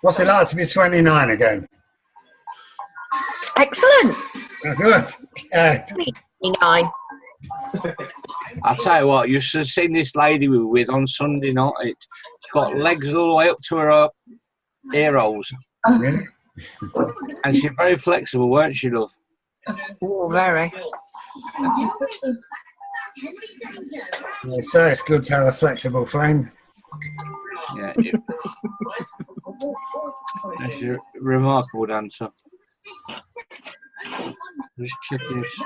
What's it like to be 29 again? Excellent. Oh, good. 29. I'll tell you what, you should have seen this lady we were with on Sunday night. It's got legs all the way up to her ear holes. Really? And she's very flexible, weren't she, love? Oh, very. Yeah, so it's good to have a flexible frame. Yeah. That's a remarkable dancer. Just check this.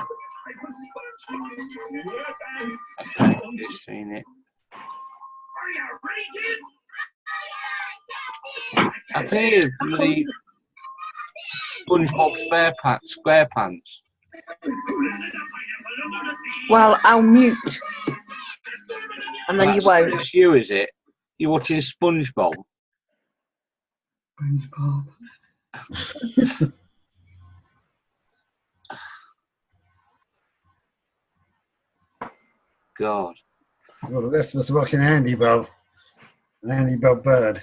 Okay, just seen it. I tell you, the SpongeBob SquarePants. Well, I'll mute. And then you won't. It's you, is it? You're watching SpongeBob. God. Well, the rest of us are watching Andy Bob. Andy Bob Bird.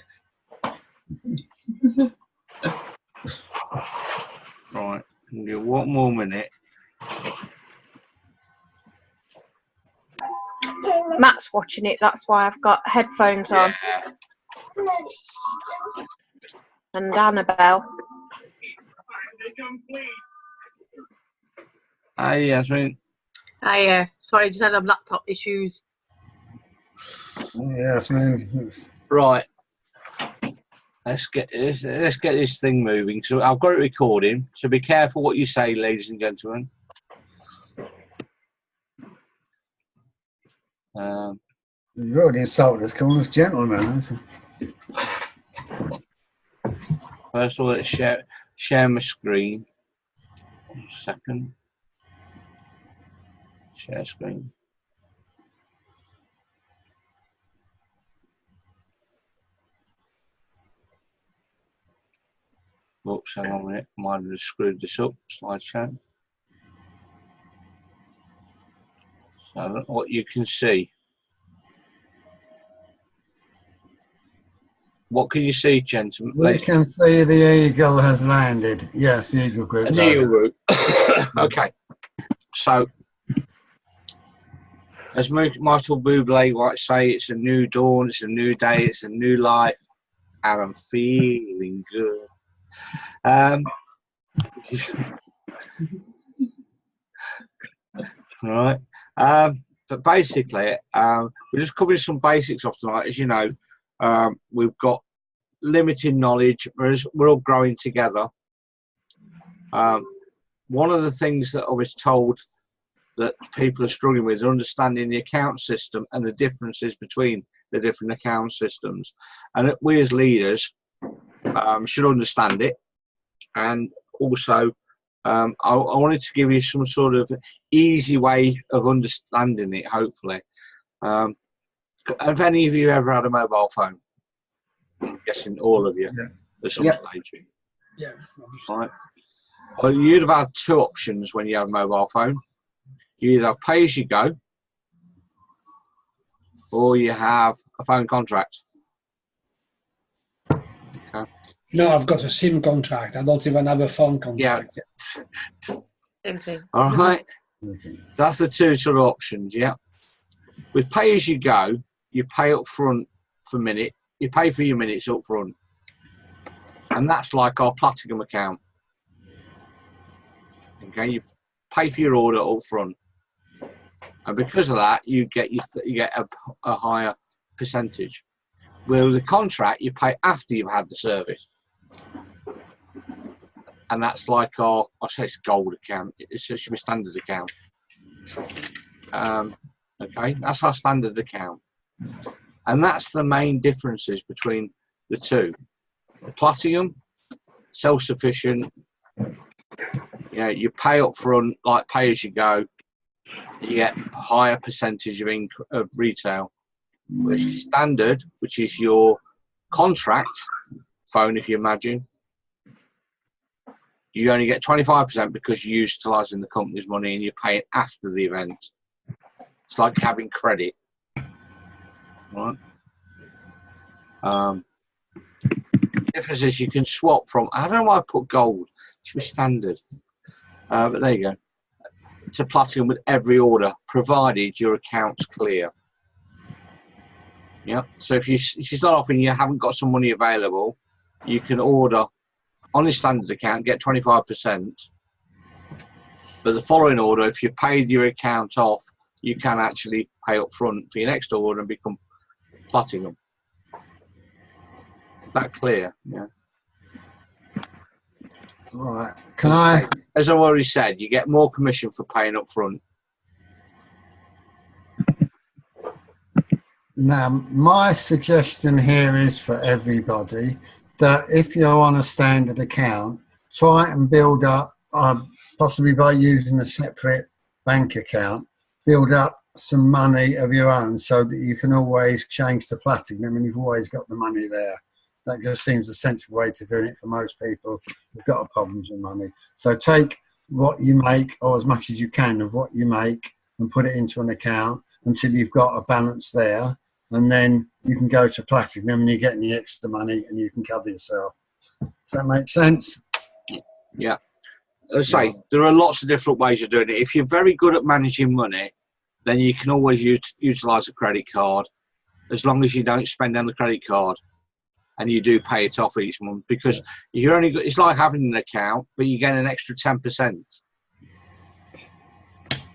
Right. Give one more minute. Matt's watching it, that's why I've got headphones on. Yeah. And Annabelle. Hi, Yasmin. Hi, sorry, just had laptop issues. Yes, man. Right. Let's get this thing moving. So I've got it recording. So be careful what you say, ladies and gentlemen. You've already insulted us, calling us gentlemen. First of all, let's share my screen. 1 second. Share screen. Oops, hang on a minute. Might have screwed this up. Slideshow. So what you can see. What can you see, gentlemen? We can see the eagle has landed. Yes, the eagle group. An eagle group. Okay. So, as Michael Bublé might say, it's a new dawn, it's a new day, it's a new life, and I'm feeling good. Right. But basically, we're just covering some basics off tonight. As you know, we've got limited knowledge. We're all growing together. One of the things that I was told that people are struggling with is understanding the account system and the differences between the different account systems. And we as leaders should understand it. And also, I wanted to give you some sort of easy way of understanding it, hopefully. Have any of you ever had a mobile phone? I'm guessing all of you at some stage. Yeah. Right. Well, you'd have had two options when you have a mobile phone. You either have pay as you go, or you have a phone contract. Okay. No, I've got a SIM contract. I don't even have a phone contract. Yeah. All right. So that's the two sort of options. Yeah. With pay as you go, you pay up front for minute. You pay for your minutes up front, and that's like our Platinum account. Okay, you pay for your order up front, and because of that, you get a higher percentage. With the contract, you pay after you've had the service, and that's like I say it's gold account. It's just my standard account. Okay, that's our standard account, and that's the main differences between the two. The Platinum, self-sufficient. Yeah, you pay up front, like pay as you go. You get a higher percentage of retail. Which is standard, which is your contract phone, if you imagine. You only get 25% because you're utilising the company's money and you pay it after the event. It's like having credit. Right? Difference is you can swap from, I don't know why I put gold, it should be standard. But there you go. To platinum with every order, provided your account's clear. Yeah. So if you start off and you haven't got some money available, you can order on your standard account, get 25%. But the following order, if you paid your account off, you can actually pay up front for your next order and become platinum. That clear? Yeah. Right. Can I? As I've already said, you get more commission for paying up front. Now, my suggestion here is for everybody that if you're on a standard account, try and build up, possibly by using a separate bank account, build up some money of your own so that you can always change to platinum and you've always got the money there. That just seems a sensible way to doing it for most people who've got problems with money. So take what you make, or as much as you can of what you make, and put it into an account until you've got a balance there, and then you can go to platinum and you're getting the extra money and you can cover yourself. Does that make sense? Yeah. As I say, there are lots of different ways of doing it. If you're very good at managing money, then you can always utilise a credit card, as long as you don't spend on the credit card and you do pay it off each month. Because you're only, it's like having an account, but you get an extra 10%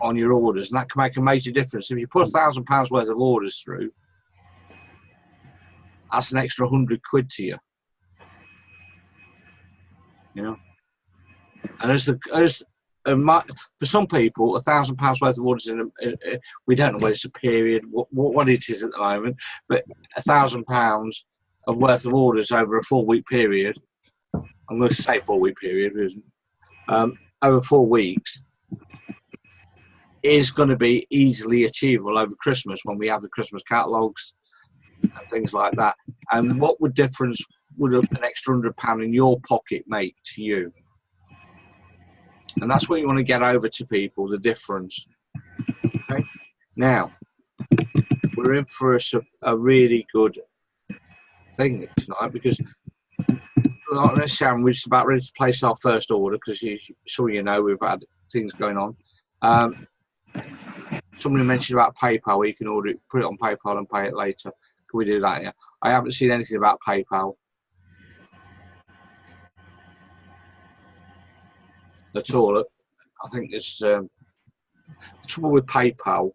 on your orders, and that can make a major difference. If you put £1,000 worth of orders through, that's an extra 100 quid to you. You know, and for some people, £1,000 worth of orders we don't know whether it's a period, what it is at the moment, but £1,000 of worth of orders over a 4-week period. I'm going to say 4-week period, over 4 weeks, is going to be easily achievable over Christmas when we have the Christmas catalogues and things like that. And what difference would an extra £100 in your pocket make to you? And that's what you want to get over to people, the difference. Okay. Now, we're in for a really good thing tonight, because like Sharon, we're just about ready to place our first order, because you know we've had things going on. Somebody mentioned about PayPal, where you can order it, put it on PayPal and pay it later. Can we do that? Yeah. I haven't seen anything about PayPal at all. I think there's the trouble with PayPal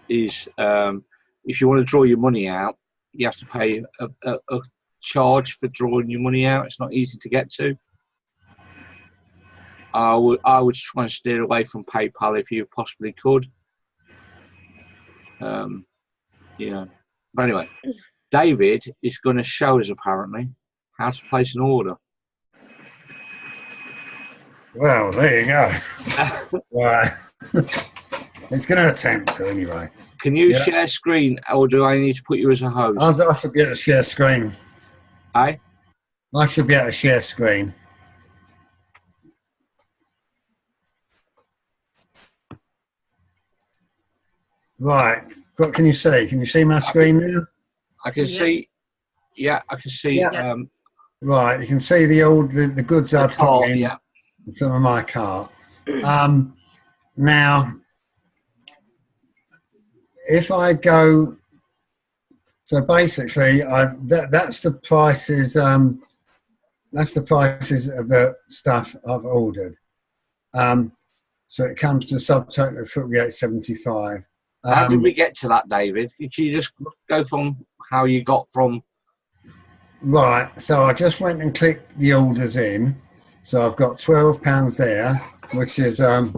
is if you want to draw your money out, you have to pay a charge for drawing your money out. It's not easy to get to. I would try and steer away from PayPal if you possibly could. You know. But anyway, David is going to show us apparently how to place an order. Well, there you go. Right. It's going to attempt to anyway. Can you share screen, or do I need to put you as a host? I should be able to share screen. Aye? I should be able to share screen. Right. What can you see? Can you see my screen now? I can see. Yeah, I can see. Yeah. Right. You can see the goods I put in. Yeah. Some of my cart. Now, if I go, so basically, that's the prices. That's the prices of the stuff I've ordered. So it comes to a subtotal of £48.75. How did we get to that, David? Could you just go from how you got from? Right. So I just went and clicked the orders in. So I've got £12 there, which is, or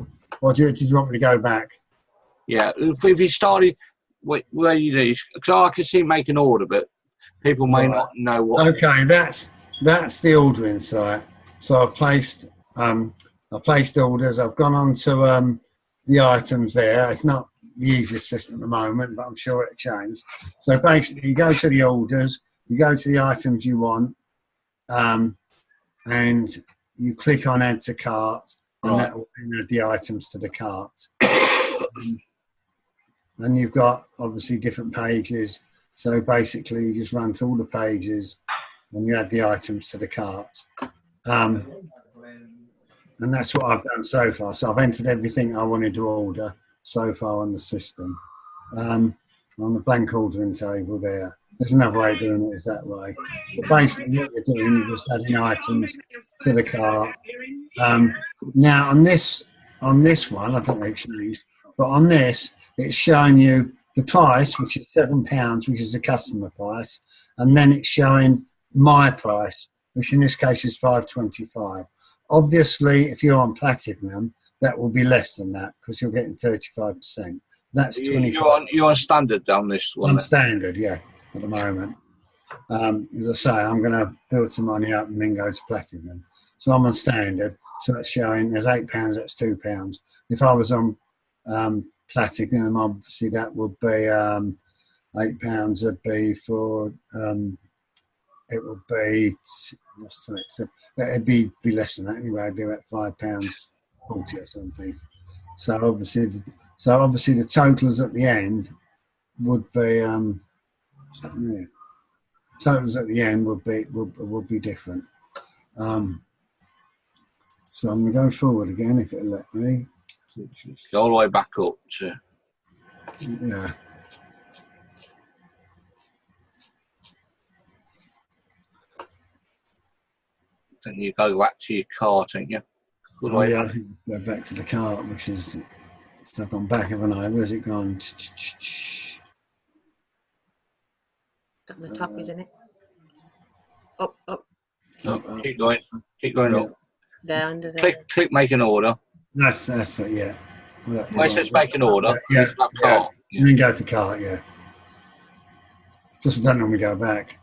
did you want me to go back? Yeah, if you started, where you do, because I can see make an order, but people may not know what. Okay, that's the ordering site. So I've placed orders. I've gone on to the items there. It's not the easiest system at the moment, but I'm sure it'll change. So basically, you go to the orders, you go to the items you want, and you click on add to cart, and that will add the items to the cart. And you've got obviously different pages. So basically, you just run through all the pages and you add the items to the cart. And that's what I've done so far. So I've entered everything I wanted to order so far on the system. On the blank ordering table there. There's another way of doing it is that way. But basically what you're doing, you're just adding items to the cart. Now on this one, I don't know if it's but on this, it's showing you the price, which is £7, which is the customer price, and then it's showing my price, which in this case is £5.25. Obviously, if you're on Platinum, that will be less than that because you're getting 35%. That's 25. You're on standard down this one. I'm standard, yeah, at the moment. As I say, I'm going to build some money up and then go to Platinum. So I'm on standard. So that's showing there's £8, that's £2. If I was on Platinum, obviously that would be £8 would be for it would be it'd be less than that anyway. It'd be about £5.40 or something. So obviously the totals at the end would be totals at the end would be different. So I'm going to go forward again if it'll let me. Go all the way back up to. Yeah. Then you go back to your cart, don't you? Oh, yeah, I think go back to the cart, which is. So I've gone back, haven't I? Where's it gone? At the top, isn't it? Up. Keep going. Keep going Yeah. up. There, under there. Click make an order. That's it, yeah. Where it says make an order, Yeah, it's that yeah. cart. You can go to cart, yeah. Just don't normally go back.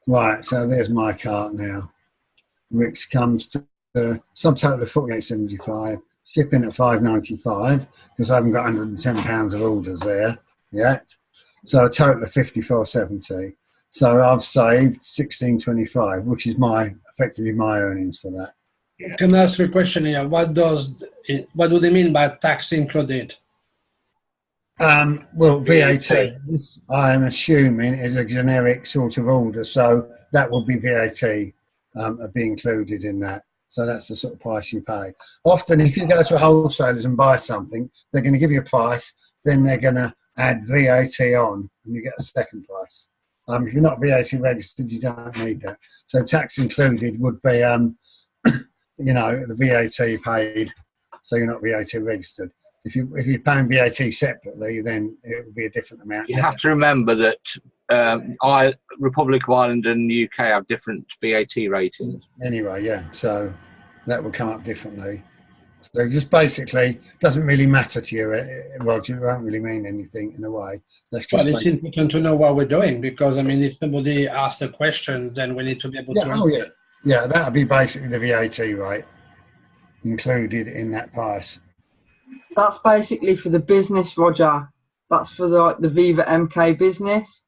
Right, so there's my cart now, which comes to subtotal of £48.75, shipping at £5.95 because I haven't got £110 of orders there yet. So a total of £54.70. So I've saved £16.25, which is effectively my earnings for that. Can I ask you a question here? What do they mean by tax included? Well, VAT, I'm assuming, is a generic sort of order, so that will be VAT be included in that. So that's the sort of price you pay. Often, if you go to wholesalers and buy something, they're going to give you a price, then they're going to add VAT on, and you get a second price. If you're not VAT registered, you don't need that. So tax included would be, the VAT paid, so you're not VAT registered. If you're paying VAT separately, then it would be a different amount. You have to remember that Republic of Ireland and the UK have different VAT ratings. Anyway, yeah, so that will come up differently. So just basically, doesn't really matter to you, Roger. It won't really mean anything in a way. Well, it's important to know what we're doing because, I mean, if somebody asks a question, then we need to be able to... Oh, yeah. Yeah, that would be basically the VAT rate included in that price. That's basically for the business, Roger. That's for the Viva MK business.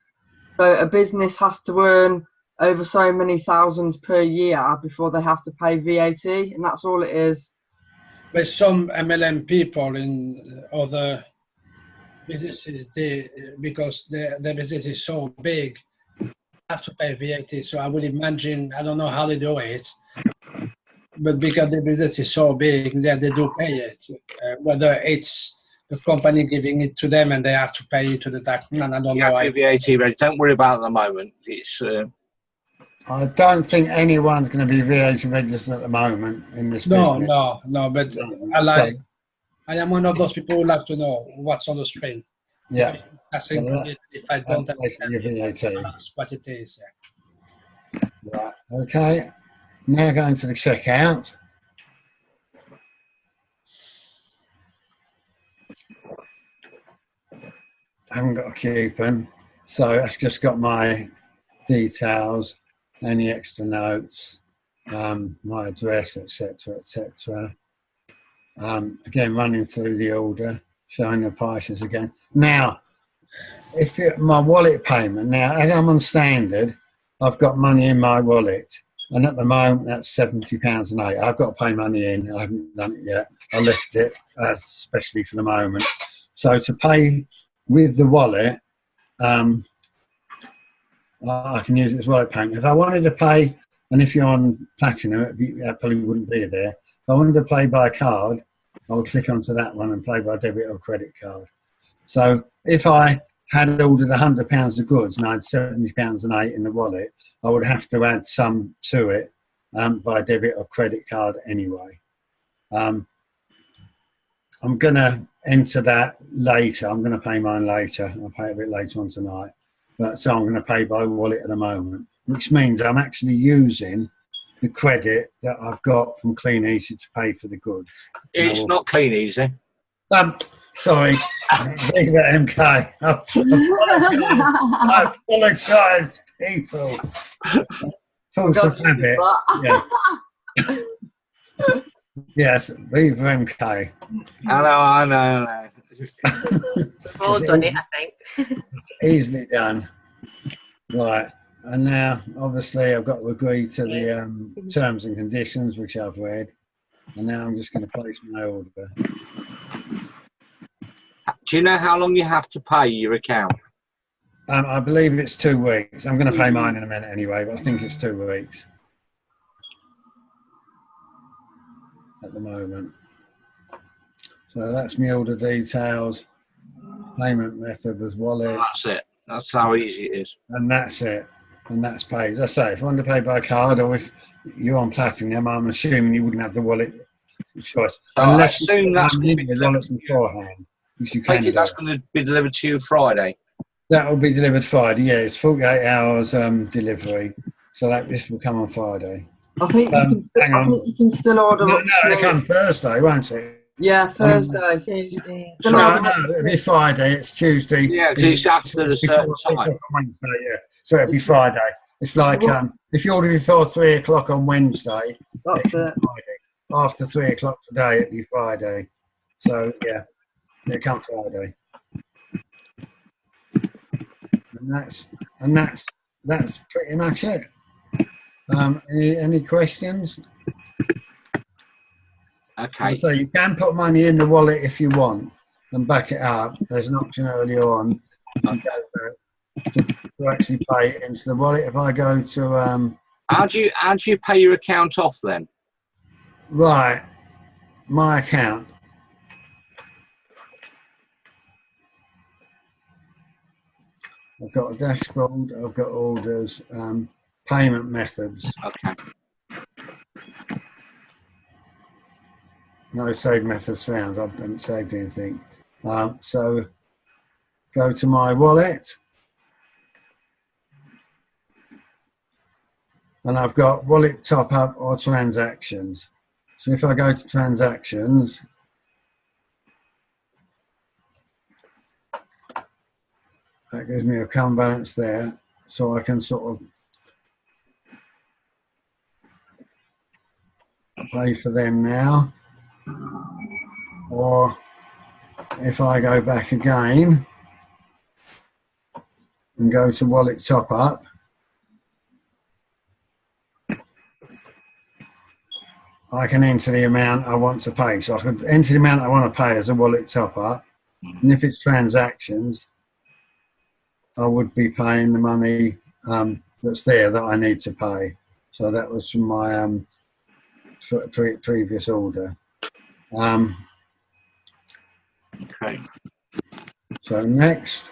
So a business has to earn over so many thousands per year before they have to pay VAT, and that's all it is. With some MLM people in other businesses, because their business is so big, have to pay VAT. So I would imagine, I don't know how they do it, but because the business is so big, they do pay it. Whether it's the company giving it to them and they have to pay it to the tax man, I don't know. VAT rate. Don't worry about it at the moment. It's. I don't think anyone's going to be VAT registered at the moment in this business. No. But I am one of those people who like to know what's on the screen. Yeah. I think if I don't understand VAT. That's what it is. Yeah. Right. Okay. Now going to the checkout. I haven't got a coupon, so that's just got my details, any extra notes, my address, etc., etc. Again, running through the order, showing the prices again. Now, my wallet payment. Now, as I'm on standard, I've got money in my wallet. And at the moment, that's £70 a night. I've got to pay money in. I haven't done it yet. I left it, especially for the moment. So to pay with the wallet, I can use it as wallet payment. If I wanted to pay, and if you're on Platinum, that probably wouldn't be there. If I wanted to pay by card, I would click onto that one and pay by debit or credit card. So if I had ordered £100 of goods and I had £70.08 in the wallet, I would have to add some to it by debit or credit card anyway. I'm going to enter that later. I'm going to pay mine later. I'll pay a bit later on tonight. But so I'm going to pay by wallet at the moment, which means I'm actually using the credit that I've got from Clean Easy to pay for the goods. It's not Clean Easy. Sorry, Viva MK. I apologise, people. Force of habit. Yeah. Yes, Viva MK. I know. We've all done it, I think. Easily done. Right, and now obviously I've got to agree to the terms and conditions, which I've read, and now I'm just going to place my order. Do you know how long you have to pay your account? I believe it's 2 weeks. I'm going to pay mine in a minute anyway, but I think it's 2 weeks at the moment. So that's my order details. Payment method was wallet. That's it. That's how easy it is. And that's it. And that's paid. As I say, if you want to pay by card or if you're on Platinum, I'm assuming you wouldn't have the wallet choice. So unless I assume that's you need the wallet beforehand. Which you can that's going to be delivered to you Friday. That will be delivered Friday, yeah. It's 48 hours delivery. So this will come on Friday. I think you can still order. No, it'll come Thursday, won't it? Yeah, Thursday. No, it'll be Friday. It's Tuesday. Yeah, because it's after the certain time. Wednesday, yeah. So it'll be Friday. It's like if you order before 3 o'clock on Wednesday, that's it. Friday. After 3 o'clock today, it'll be Friday. So yeah, it'll come Friday. And that's pretty much it. Any questions? Okay. So you can put money in the wallet if you want and back it up. There's an option earlier on to actually pay it into the wallet. If I go to how do you pay your account off then? Right, my account. I've got a dashboard. I've got orders, payment methods. Okay. No saved methods found. I haven't saved anything. So go to my wallet. And I've got wallet top up or transactions. So if I go to transactions, that gives me a account balance there. So I can sort of pay for them now. Or if I go back again and go to wallet top up, I can enter the amount I want to pay. So I can enter the amount I want to pay as a wallet top up. And if it's transactions, I would be paying the money that's there that I need to pay. So that was from my previous order. Okay. So next.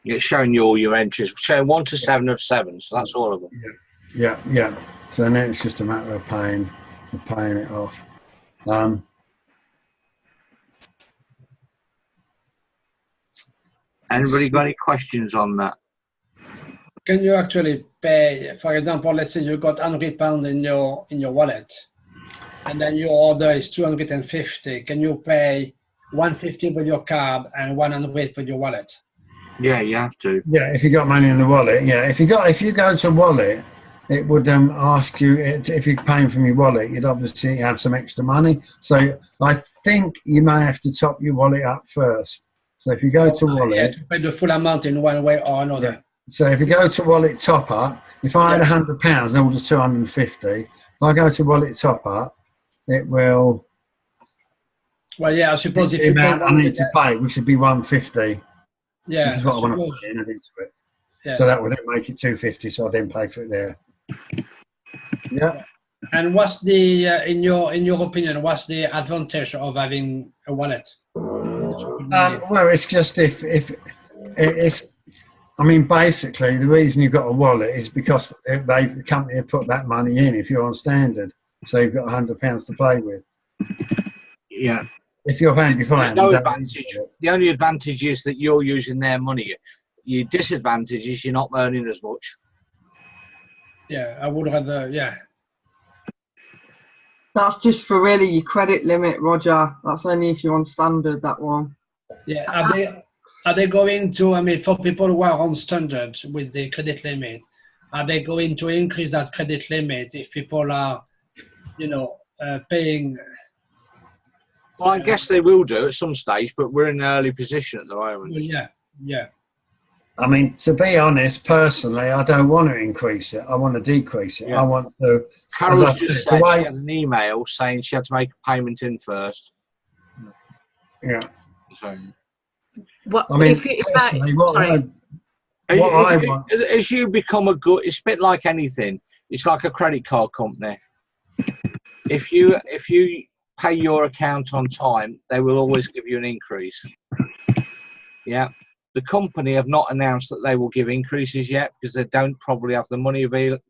It's showing you all your entries. Showing 1 to 7 of 7, so that's all of them. Yeah. So then it's just a matter of paying it off. Anybody got any questions on that? Can you actually pay, for example, let's say you got £100 in your wallet, and then your order is 250. Can you pay 150 with your card and 100 with your wallet? Yeah, you have to. Yeah, if you got money in the wallet. Yeah, if you go to wallet, it would ask you if you're paying from your wallet. You'd obviously have some extra money. So I think you may have to top your wallet up first. So if you go to wallet, yeah, to pay the full amount in one way or another. Yeah. So if you go to wallet top up, if I had £100 and ordered 250, if I go to wallet top up, it will Well, yeah, I suppose if the you pay amount I need to pay, which would be 150, yeah, which is what I want to suppose, put in into it. yeah. So that would then make it 250. So I then pay for it there. Yeah. And what's the in your opinion, what's the advantage of having a wallet? Well, it's just if it's. I mean, basically, the reason you've got a wallet is because the company have put that money in. If you're on standard, so you've got £100 to play with. Yeah. If you're Van Defiant, No you don't advantage. need it. The only advantage is that you're using their money. Your disadvantage is you're not earning as much. Yeah, I would rather. Yeah, That's just for really your credit limit, Roger. That's only if you're on standard, that one. yeah. Are they going to? I mean, for people who are on standard with the credit limit, are they going to increase that credit limit if people are, paying? Well, I guess they will do at some stage, but we're in an early position at the moment. Yeah. I mean, to be honest, personally, I don't want to increase it. I want to decrease it. Yeah. I want to. Carol's just said she had an email saying she had to make a payment in first. Yeah. So, What, I mean, if personally, what I want. as you become it's a bit like anything. It's like a credit card company. If you pay your account on time, they will always give you an increase. Yeah. The company have not announced that they will give increases yet because they don't probably have the money available.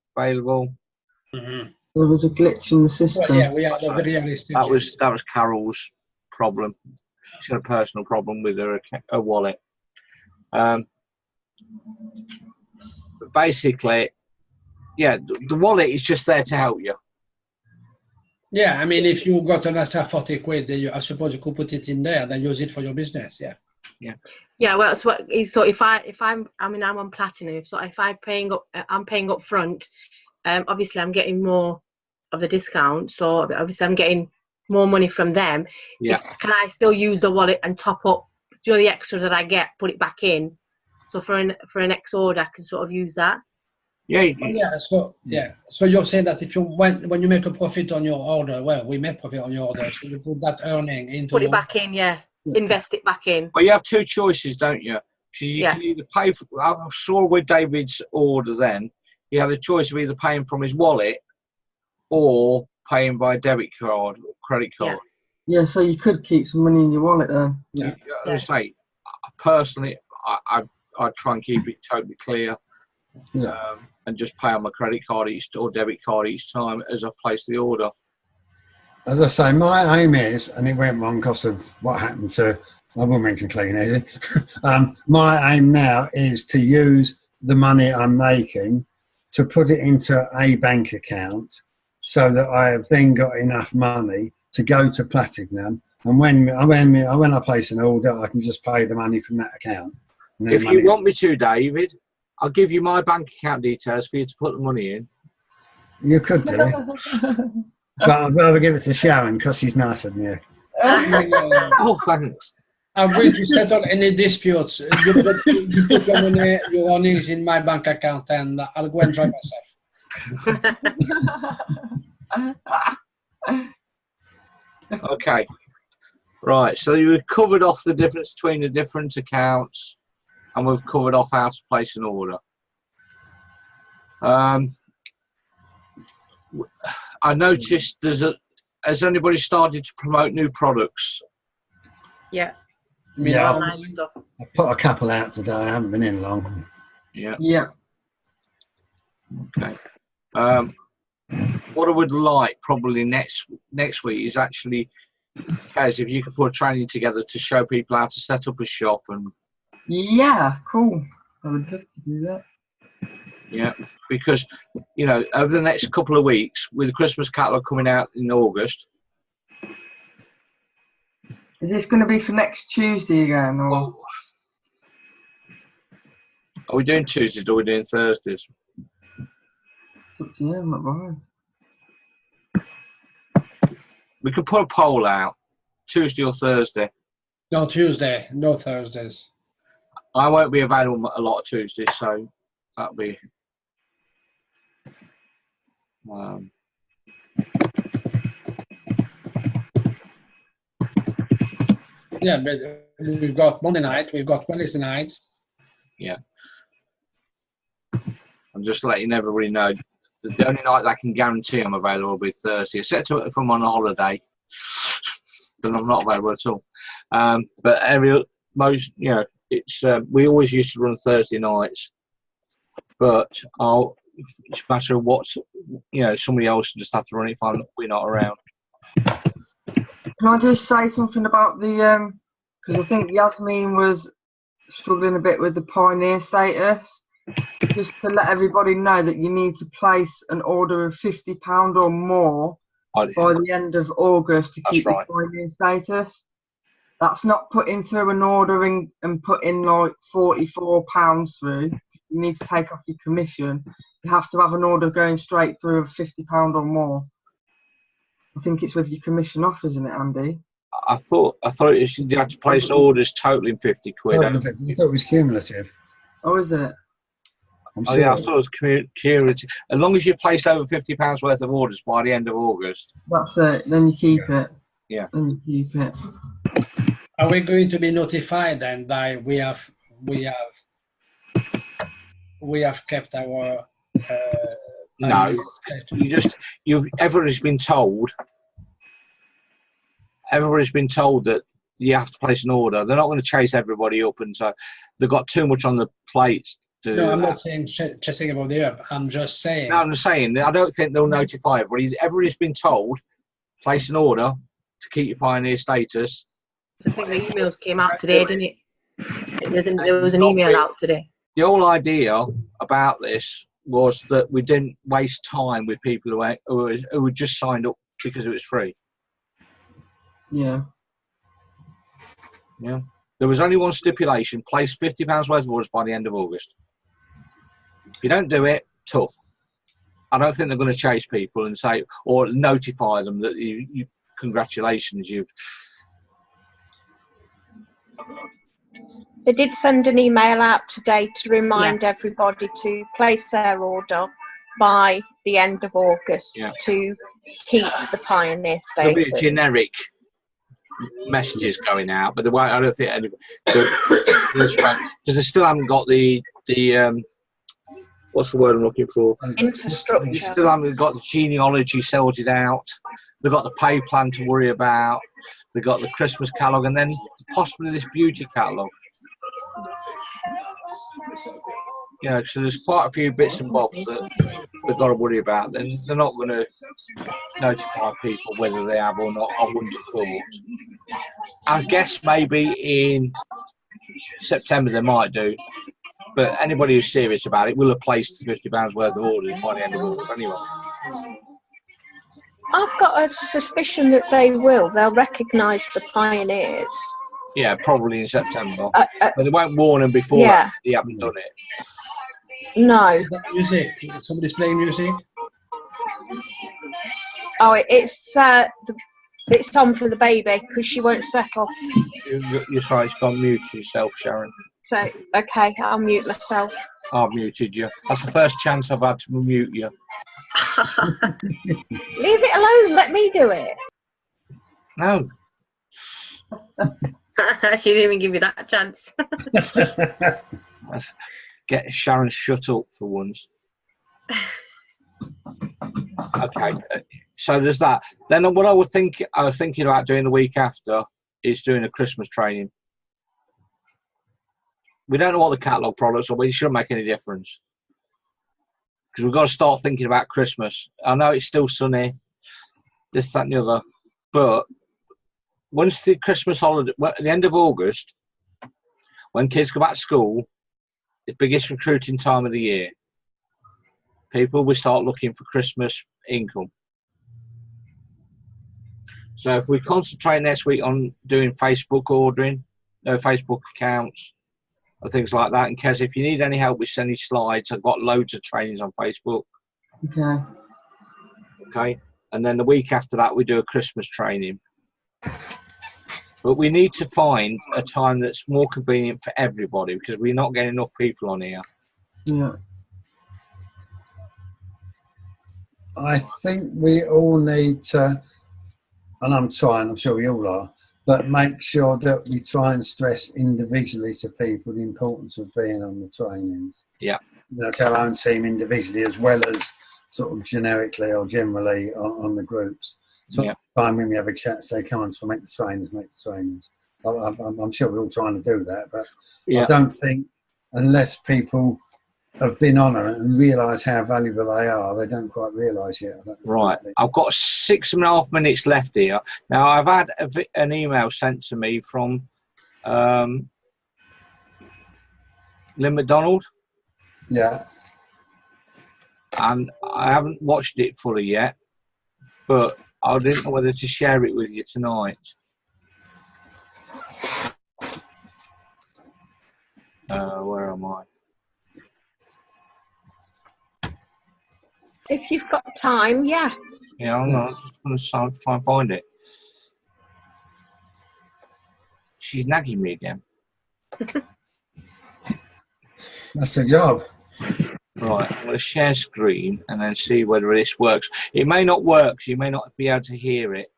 Mm-hmm. There was a glitch in the system. Well, yeah, we are the realistic. That was Carol's problem. She's got a personal problem with her wallet. But basically, yeah, the wallet is just there to help you. Yeah, I mean, if you got an asset 40 quid, then I suppose you could put it in there and then use it for your business. Yeah. Yeah, well, so if I'm on platinum, so if I'm paying up front, obviously I'm getting more of the discount, so obviously I'm getting more money from them. Yeah. Can I still use the wallet and top up, the extra that I get, put it back in? So for an next order, I can sort of use that. Yeah. So you're saying that if when you make a profit on your order, well, we make profit on your order, so you put that earning into Put it back in, yeah. Invest it back in. Well, you have two choices, don't you? Because you Yeah. can either pay for. I saw with David's order then, he had a choice of either paying from his wallet or paying by debit card or credit card. Yeah, so you could keep some money in your wallet then. Yeah. As I say, personally, I try and keep it totally clear. Yeah. And just pay on my credit card or debit card each time as I place the order. As I say, my aim is, and it went wrong because of what happened to, I won't mention Clean Easy. My aim now is to use the money I'm making to put it into a bank account so that I have then got enough money to go to Platinum. And when I place an order, I can just pay the money from that account. If you want me to, David, I'll give you my bank account details for you to put the money in. You could do it. But I'd rather give it to Sharon because she's nicer than you. Oh, thanks. I'm going to settle any disputes. You put your money, your earnings in my bank account, and I'll go enjoy myself. Okay. Right. So we've covered off the difference between the different accounts, and we've covered off how to place an order. I noticed has anybody started to promote new products? Yeah. Yeah, Online stuff. I put a couple out today. I haven't been in long. Yeah. Yeah. Okay. What I would like probably next week is actually, Kaz, if you could put a training together to show people how to set up a shop and. Yeah, cool. I would love to do that. Yeah, because over the next couple of weeks, with the Christmas catalog coming out in August. Is this going to be for next Tuesday again? Or? Well, are we doing Tuesdays or are we doing Thursdays? It's up to you, I'm not bothered. We could put a poll out, Tuesday or Thursday. No Tuesday, no Thursdays. I won't be available a lot of Tuesdays, so that'll be. Yeah, but we've got Monday night, we've got Wednesday night. I'm just letting everybody know that the only night I can guarantee I'm available will be Thursday, except if I'm on a holiday, then I'm not available at all. But it's we always used to run Thursday nights, but it's a matter of somebody else will just have to run it if we're not around. Can I just say something about the, because I think Yasmin was struggling a bit with the pioneer status. Just to let everybody know that you need to place an order of £50 or more by the end of August to keep the pioneer status. That's not putting through an order and putting like £44 through. You need to take off your commission. You have to have an order going straight through of £50 or more. I think it's with your commission off, isn't it, Andy? I thought you had to place orders totaling £50. I thought it was cumulative. Oh, is it? Yeah, I thought it was cumulative. As long as you placed over £50 worth of orders by the end of August. That's it. Then you keep it. Yeah. Then you keep it. Are we going to be notified then that we have kept our? No, everybody's been told. Everybody's been told that you have to place an order. They're not going to chase everybody up, and so they've got too much on the plate. No, I'm not saying chasing about the up. I'm just saying. No, I'm just saying. I don't think they'll notify everybody. Everybody's been told, place an order to keep your pioneer status. I think the emails came out today, didn't it? There was an email out today. The whole idea about this was that we didn't waste time with people who had just signed up because it was free. Yeah. Yeah. There was only one stipulation: place £50 worth of orders by the end of August. If you don't do it, tough. I don't think they're going to chase people and say or notify them that you congratulations, you've. They did send an email out today to remind everybody to place their order by the end of August to keep the pioneer status. There'll be generic messages going out, but I don't think anybody because they still haven't got the what's the word I'm looking for? Infrastructure. They still haven't got the genealogy sorted out. They've got the pay plan to worry about. They've got the Christmas catalogue, and then possibly this beauty catalogue. Yeah, so there's quite a few bits and bobs that they've got to worry about. Then they're not going to notify people whether they have or not. I wouldn't have thought. I guess maybe in September they might do, but anybody who's serious about it will have placed £50 worth of orders by the end of August anyway. I've got a suspicion that they will. They'll recognise the pioneers. Yeah, probably in September. But they won't warn them before they haven't done it. No. Music. Somebody's playing music. Oh, it's on for the baby because she won't settle. You're sorry, it's gone mute yourself, Sharon. So, okay, I'll mute myself. I've muted you. That's the first chance I've had to mute you. Leave it alone. Let me do it. No. She didn't even give you that chance. Let's get Sharon shut up for once. Okay, so there's that. Then what I was thinking about doing the week after is doing a Christmas training. We don't know what the catalogue products are, but it shouldn't make any difference. Because we've got to start thinking about Christmas. I know it's still sunny, this, that and the other, but once the Christmas holiday, at the end of August, when kids go back to school, the biggest recruiting time of the year. People will start looking for Christmas income. So if we concentrate next week on doing Facebook ordering, Facebook accounts, or things like that. And Kez, if you need any help with sending slides, I've got loads of trainings on Facebook. Okay. Okay. And then the week after that, we do a Christmas training. But we need to find a time that's more convenient for everybody because we're not getting enough people on here. Yeah. I think we all need to, and I'm trying, I'm sure we all are, but make sure that we try and stress individually to people the importance of being on the trainings. Yeah. That's our own team individually as well as sort of generically or generally on the groups. So Yeah. when we have a chat, say, come on, so make the trainings. I'm sure we're all trying to do that, but Yeah. I don't think unless people have been on it and realise how valuable they are, they don't quite realise yet. Right. I've got 6.5 minutes left here. Now, I've had an email sent to me from Lynn McDonald. Yeah. And I haven't watched it fully yet, but I didn't know whether to share it with you tonight. Where am I? If you've got time, yes. Yeah, I'm just going to try and find it. She's nagging me again. That's a job. Right, I'm going to share screen and then see whether this works. It may not work, so you may not be able to hear it.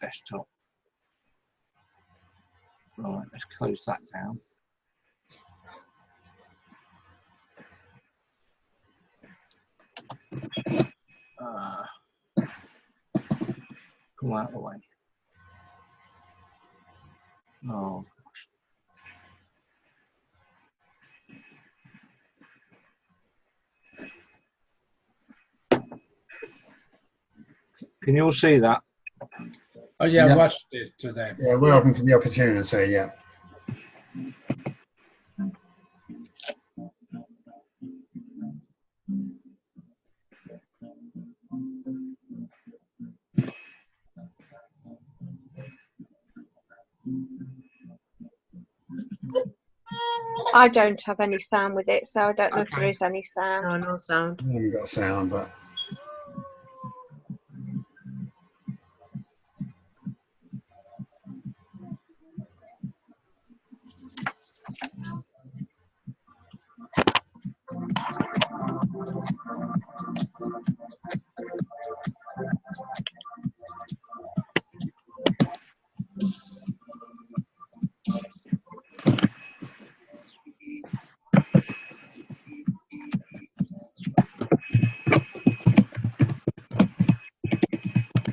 Desktop. Right, let's close that down. Come out of the way. Oh, gosh. Can you all see that? Oh yeah, Yeah. I watched it today. Yeah, we're open to the opportunity, yeah. I don't have any sound with it, so I don't know if there Okay. is any sound. No, no sound. We haven't got sound, but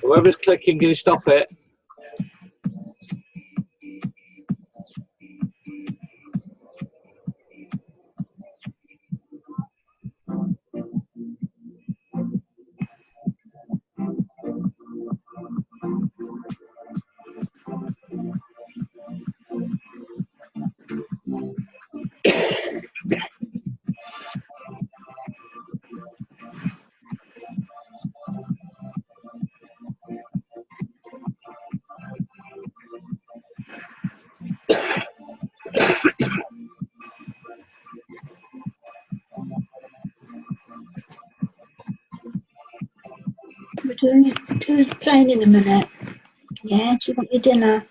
Whoever's clicking, can you stop it? We're doing the plane in a minute. Yeah, do you want your dinner?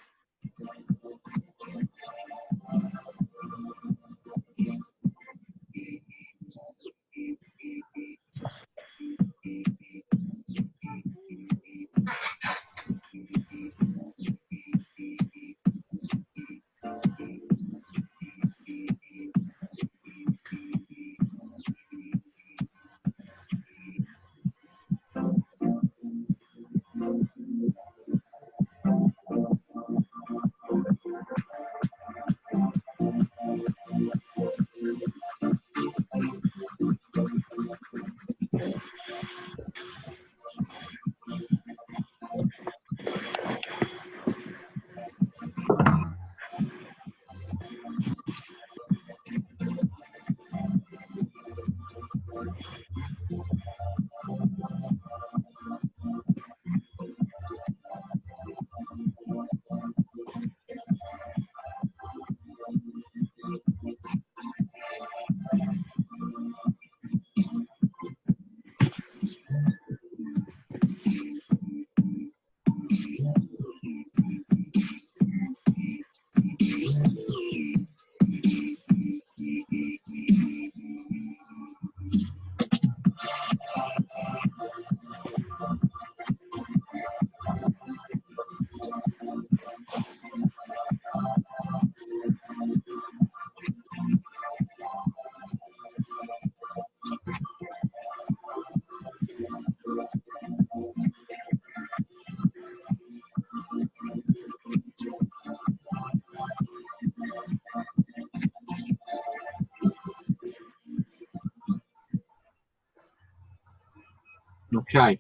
Okay.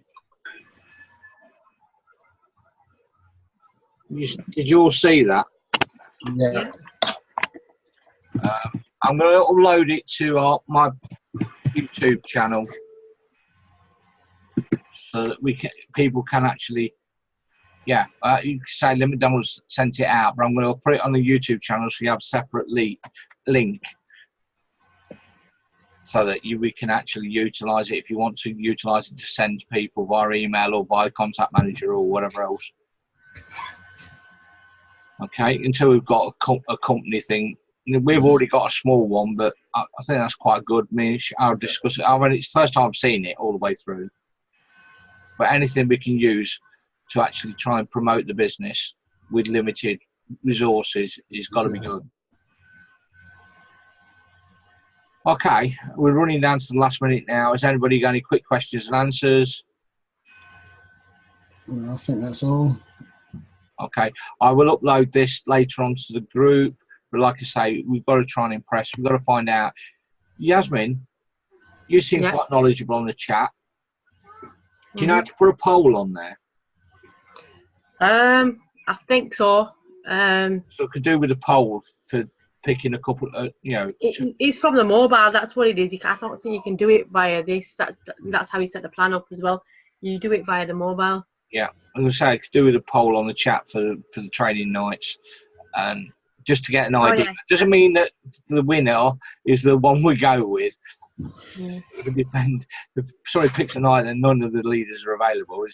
Did you all see that? Yeah. I'm going to upload it to my YouTube channel so that people can actually, you can say McDonald's sent it out, but I'm going to put it on the YouTube channel so you have a separate link so that we can actually utilise it if you want to utilise it to send people via email or via contact manager or whatever else. Okay, until we've got a company thing. We've already got a small one, but I think that's quite good. I'll discuss it. It's the first time I've seen it all the way through. But anything we can use to actually try and promote the business with limited resources is got to be good. Okay, we're running down to the last minute now. Has anybody got any quick questions and answers? No, I think that's all. Okay, I will upload this later onto the group. But like I say, we've got to try and impress. We've got to find out. Yasmin, you seem quite knowledgeable on the chat. Do you know how to put a poll on there? I think so. So it could do with a poll for picking a couple. It's from the mobile. That's what it is. I don't think you can do it via this. That's how you set the plan up as well. You do it via the mobile. Yeah, I'm going to say I could do with a poll on the chat for the training nights, and just to get an idea. Yeah. Doesn't mean that the winner is the one we go with. Yeah. It depends. If somebody picks a night and none of the leaders are available.